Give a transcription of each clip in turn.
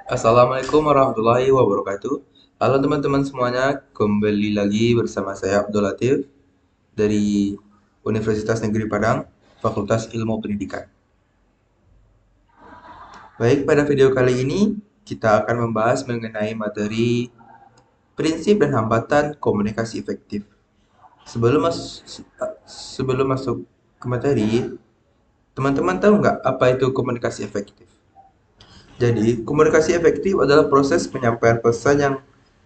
Assalamualaikum warahmatullahi wabarakatuh. Halo teman-teman semuanya, kembali lagi bersama saya Abdul Latif dari Universitas Negeri Padang, Fakultas Ilmu Pendidikan. Baik, pada video kali ini kita akan membahas mengenai materi prinsip dan hambatan komunikasi efektif. Sebelum mas- sebelum masuk ke materi, teman-teman tahu nggak apa itu komunikasi efektif? Jadi, komunikasi efektif adalah proses penyampaian pesan yang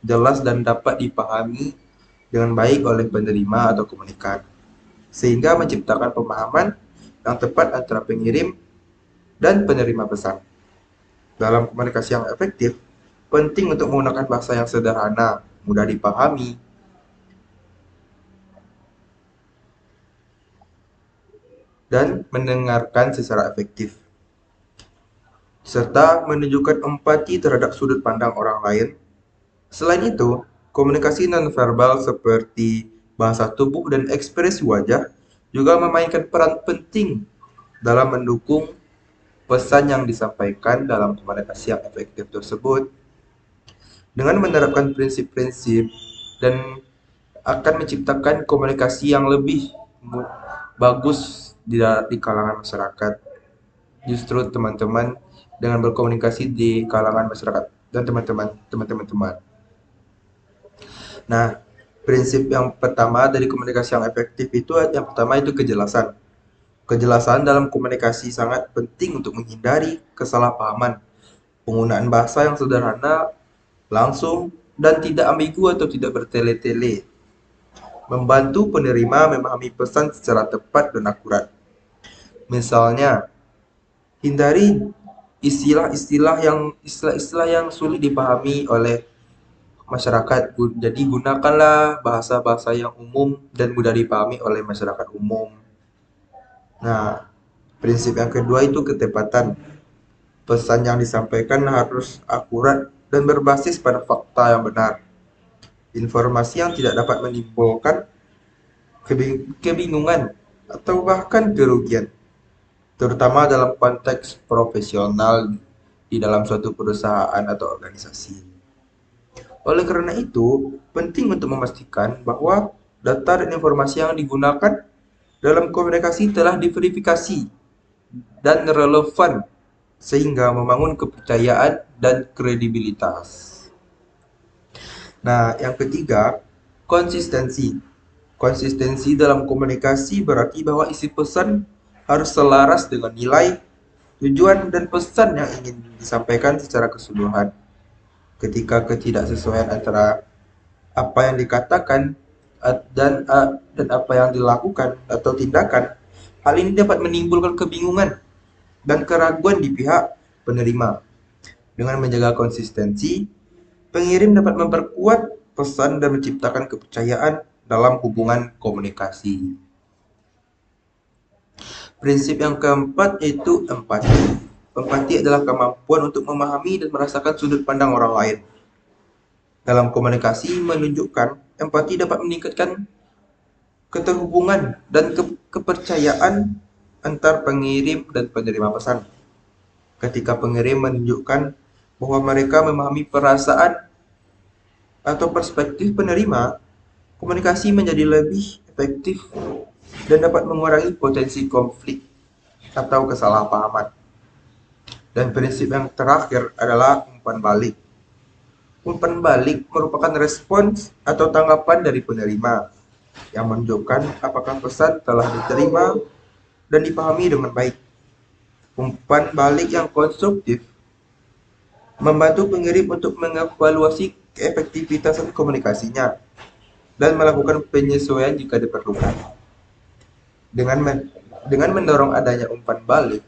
jelas dan dapat dipahami dengan baik oleh penerima atau komunikan, sehingga menciptakan pemahaman yang tepat antara pengirim dan penerima pesan. Dalam komunikasi yang efektif, penting untuk menggunakan bahasa yang sederhana, mudah dipahami, dan mendengarkan secara efektif, serta menunjukkan empati terhadap sudut pandang orang lain. Selain itu, komunikasi nonverbal seperti bahasa tubuh dan ekspresi wajah juga memainkan peran penting dalam mendukung pesan yang disampaikan dalam komunikasi yang efektif tersebut. Dengan menerapkan prinsip-prinsip dan akan menciptakan komunikasi yang lebih bagus di kalangan masyarakat. Justru teman-teman dengan berkomunikasi di kalangan masyarakat dan teman-teman. Nah, prinsip yang pertama dari komunikasi yang efektif itu yang pertama itu kejelasan. Kejelasan dalam komunikasi sangat penting untuk menghindari kesalahpahaman. Penggunaan bahasa yang sederhana, langsung, dan tidak ambigu atau tidak bertele-tele. Membantu penerima memahami pesan secara tepat dan akurat. Misalnya, hindari istilah-istilah yang sulit dipahami oleh masyarakat. Jadi gunakanlah bahasa-bahasa yang umum dan mudah dipahami oleh masyarakat umum. Nah, prinsip yang kedua itu ketepatan. Pesan yang disampaikan harus akurat dan berbasis pada fakta yang benar. Informasi yang tidak dapat menimbulkan kebingungan atau bahkan kerugian, terutama dalam konteks profesional di dalam suatu perusahaan atau organisasi. Oleh karena itu, penting untuk memastikan bahwa data dan informasi yang digunakan dalam komunikasi telah diverifikasi dan relevan sehingga membangun kepercayaan dan kredibilitas. Nah, yang ketiga, konsistensi. Konsistensi dalam komunikasi berarti bahwa isi pesan harus selaras dengan nilai, tujuan, dan pesan yang ingin disampaikan secara keseluruhan. Ketika ketidaksesuaian antara apa yang dikatakan dan apa yang dilakukan atau tindakan, hal ini dapat menimbulkan kebingungan dan keraguan di pihak penerima. Dengan menjaga konsistensi, pengirim dapat memperkuat pesan dan menciptakan kepercayaan dalam hubungan komunikasi. Prinsip yang keempat yaitu empati. Empati adalah kemampuan untuk memahami dan merasakan sudut pandang orang lain. Dalam komunikasi menunjukkan empati dapat meningkatkan keterhubungan dan kepercayaan antar pengirim dan penerima pesan. Ketika pengirim menunjukkan bahwa mereka memahami perasaan atau perspektif penerima, komunikasi menjadi lebih efektif dan dapat mengurangi potensi konflik atau kesalahpahaman. Dan prinsip yang terakhir adalah umpan balik. Umpan balik merupakan respons atau tanggapan dari penerima yang menunjukkan apakah pesan telah diterima dan dipahami dengan baik. Umpan balik yang konstruktif membantu pengirim untuk mengevaluasi keefektivitasan komunikasinya dan melakukan penyesuaian jika diperlukan. Dengan mendorong adanya umpan balik,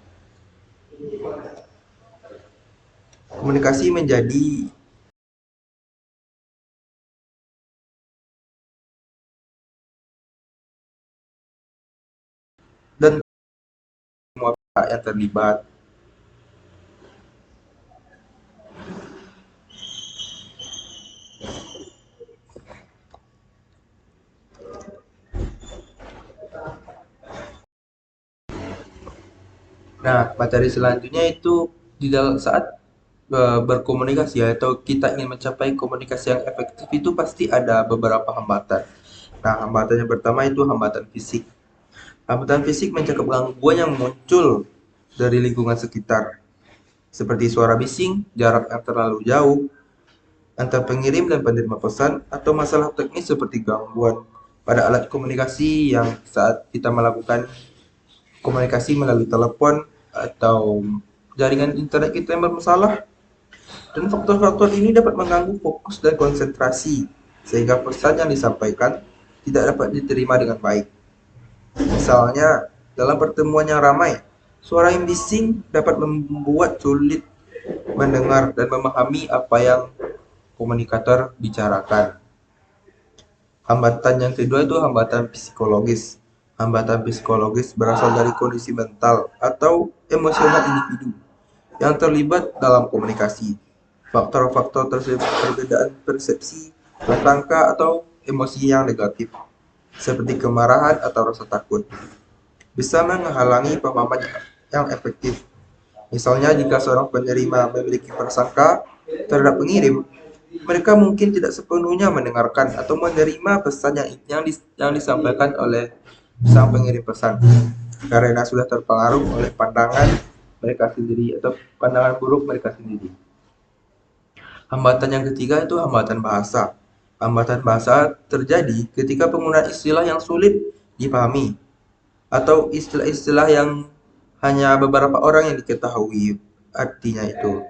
komunikasi menjadi dan semua pihak yang terlibat. Nah, materi selanjutnya itu di dalam saat berkomunikasi atau kita ingin mencapai komunikasi yang efektif itu pasti ada beberapa hambatan. Nah, hambatan yang pertama itu hambatan fisik. Hambatan fisik mencakup gangguan yang muncul dari lingkungan sekitar, seperti suara bising, jarak yang terlalu jauh antar pengirim dan penerima pesan, atau masalah teknis seperti gangguan pada alat komunikasi yang saat kita melakukan komunikasi melalui telepon atau jaringan internet kita yang bermasalah. Dan faktor-faktor ini dapat mengganggu fokus dan konsentrasi, sehingga pesan yang disampaikan tidak dapat diterima dengan baik. Misalnya, dalam pertemuan yang ramai, suara yang bising dapat membuat sulit mendengar dan memahami apa yang komunikator bicarakan. Hambatan yang kedua itu hambatan psikologis. Hambatan psikologis berasal dari kondisi mental atau emosional individu yang terlibat dalam komunikasi. Faktor-faktor tersebut perbedaan persepsi, prasangka, atau emosi yang negatif, seperti kemarahan atau rasa takut, bisa menghalangi pemahaman yang efektif. Misalnya, jika seorang penerima memiliki prasangka terhadap pengirim, mereka mungkin tidak sepenuhnya mendengarkan atau menerima pesan yang disampaikan oleh sang pengirim pesan, karena sudah terpengaruh oleh pandangan mereka sendiri atau pandangan buruk mereka sendiri. Hambatan yang ketiga itu hambatan bahasa. Hambatan bahasa terjadi ketika penggunaan istilah yang sulit dipahami atau istilah-istilah yang hanya beberapa orang yang diketahui artinya itu.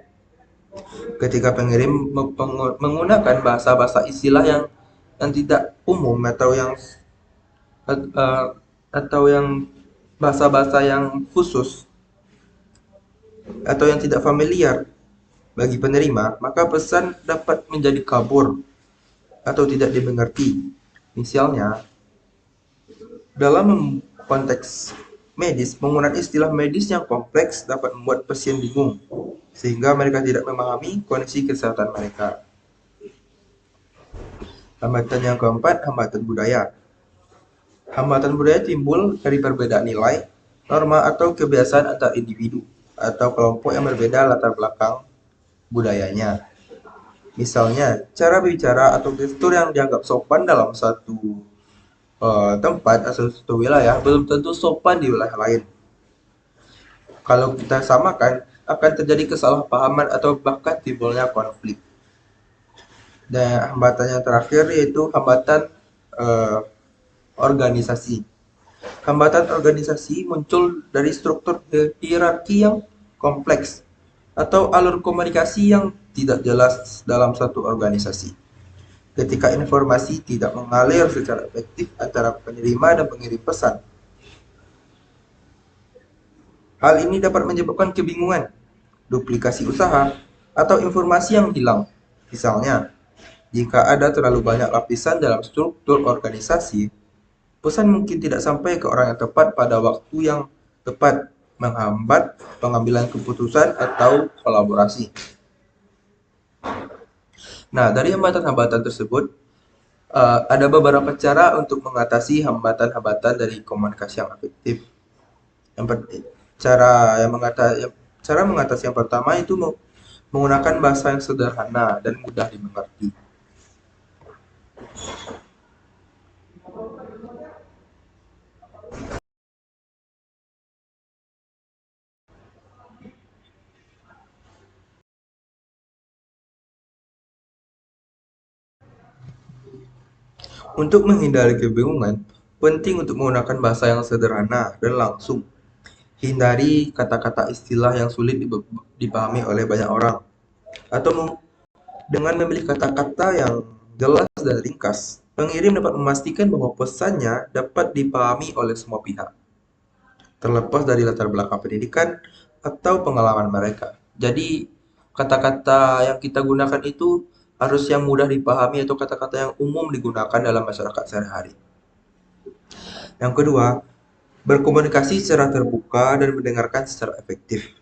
Ketika pengirim menggunakan bahasa-bahasa istilah yang tidak umum uh, atau yang bahasa-bahasa yang khusus atau yang tidak familiar bagi penerima, maka pesan dapat menjadi kabur atau tidak dimengerti. Misalnya, dalam konteks medis, penggunaan istilah medis yang kompleks dapat membuat pasien bingung, sehingga mereka tidak memahami kondisi kesehatan mereka. Hambatan yang keempat, hambatan budaya. Hambatan budaya timbul dari perbedaan nilai, norma, atau kebiasaan antar individu atau kelompok yang berbeda latar belakang budayanya. Misalnya, cara bicara atau gestur yang dianggap sopan dalam satu tempat atau satu wilayah belum tentu sopan di wilayah lain. Kalau kita samakan, akan terjadi kesalahpahaman atau bahkan timbulnya konflik. Dan hambatan yang terakhir yaitu hambatan eh, organisasi. Hambatan organisasi muncul dari struktur hierarki yang kompleks atau alur komunikasi yang tidak jelas dalam satu organisasi. Ketika informasi tidak mengalir secara efektif antara penerima dan pengirim pesan, hal ini dapat menyebabkan kebingungan, duplikasi usaha, atau informasi yang hilang. Misalnya, jika ada terlalu banyak lapisan dalam struktur organisasi, pesan mungkin tidak sampai ke orang yang tepat pada waktu yang tepat, menghambat pengambilan keputusan atau kolaborasi. Nah, dari hambatan-hambatan tersebut, ada beberapa cara untuk mengatasi hambatan-hambatan dari komunikasi yang efektif. Yang cara yang mengatasi cara mengatasi yang pertama itu menggunakan bahasa yang sederhana dan mudah dimengerti. Untuk menghindari kebingungan, penting untuk menggunakan bahasa yang sederhana dan langsung. Hindari kata-kata istilah yang sulit dipahami oleh banyak orang, atau dengan memilih kata-kata yang jelas dan ringkas. Pengirim dapat memastikan bahwa pesannya dapat dipahami oleh semua pihak, terlepas dari latar belakang pendidikan atau pengalaman mereka. Jadi, kata-kata yang kita gunakan itu harus yang mudah dipahami atau kata-kata yang umum digunakan dalam masyarakat sehari-hari. Yang kedua, berkomunikasi secara terbuka dan mendengarkan secara efektif.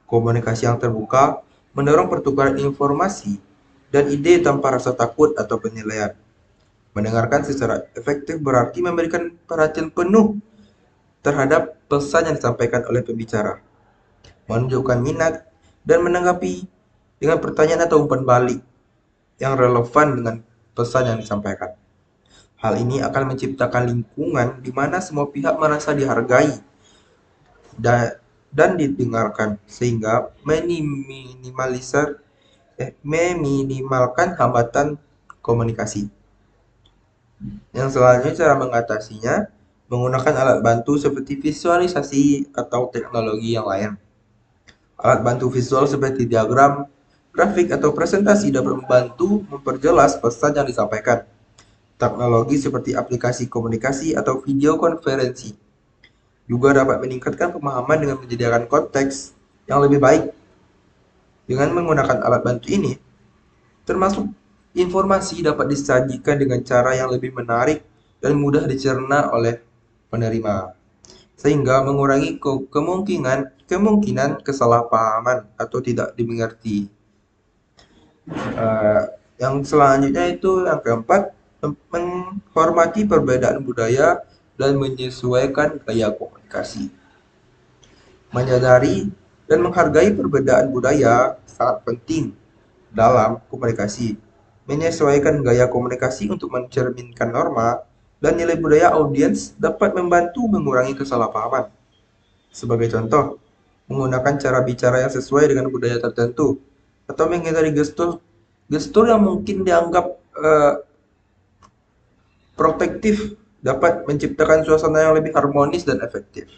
Komunikasi yang terbuka mendorong pertukaran informasi dan ide tanpa rasa takut atau penilaian. Mendengarkan secara efektif berarti memberikan perhatian penuh terhadap pesan yang disampaikan oleh pembicara, menunjukkan minat, dan menanggapi dengan pertanyaan atau umpan balik yang relevan dengan pesan yang disampaikan. Hal ini akan menciptakan lingkungan di mana semua pihak merasa dihargai dan didengarkan, sehingga meminimalkan hambatan komunikasi. Yang selanjutnya, cara mengatasinya menggunakan alat bantu seperti visualisasi atau teknologi yang lain. Alat bantu visual seperti diagram, grafik, atau presentasi dapat membantu memperjelas pesan yang disampaikan. Teknologi seperti aplikasi komunikasi atau video konferensi juga dapat meningkatkan pemahaman dengan menyediakan konteks yang lebih baik. Dengan menggunakan alat bantu ini, termasuk informasi dapat disajikan dengan cara yang lebih menarik dan mudah dicerna oleh penerima, sehingga mengurangi kemungkinan kesalahpahaman atau tidak dimengerti. Yang selanjutnya itu yang keempat, menghormati perbedaan budaya dan menyesuaikan gaya komunikasi. Menyadari dan menghargai perbedaan budaya sangat penting dalam komunikasi. Menyesuaikan gaya komunikasi untuk mencerminkan norma dan nilai budaya audiens dapat membantu mengurangi kesalahpahaman. Sebagai contoh, menggunakan cara bicara yang sesuai dengan budaya tertentu atau menghindari gestur yang mungkin dianggap protektif dapat menciptakan suasana yang lebih harmonis dan efektif.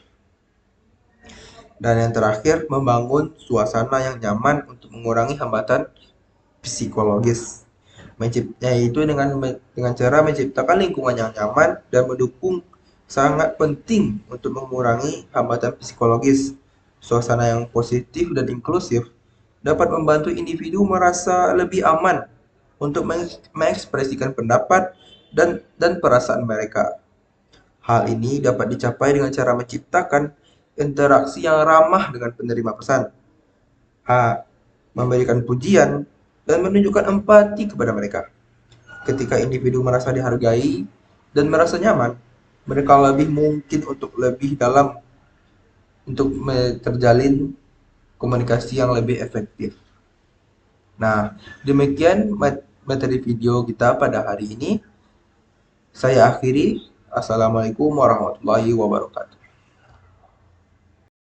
Dan yang terakhir, membangun suasana yang nyaman untuk mengurangi hambatan psikologis. Yaitu dengan cara menciptakan lingkungan yang nyaman dan mendukung sangat penting untuk mengurangi hambatan psikologis. Suasana yang positif dan inklusif dapat membantu individu merasa lebih aman untuk mengekspresikan pendapat dan perasaan mereka. Hal ini dapat dicapai dengan cara menciptakan interaksi yang ramah dengan penerima pesan, memberikan pujian, dan menunjukkan empati kepada mereka. Ketika individu merasa dihargai dan merasa nyaman, mereka lebih mungkin untuk lebih dalam untuk terjalin komunikasi yang lebih efektif. Nah, demikian materi video kita pada hari ini. Saya akhiri. Assalamualaikum warahmatullahi wabarakatuh.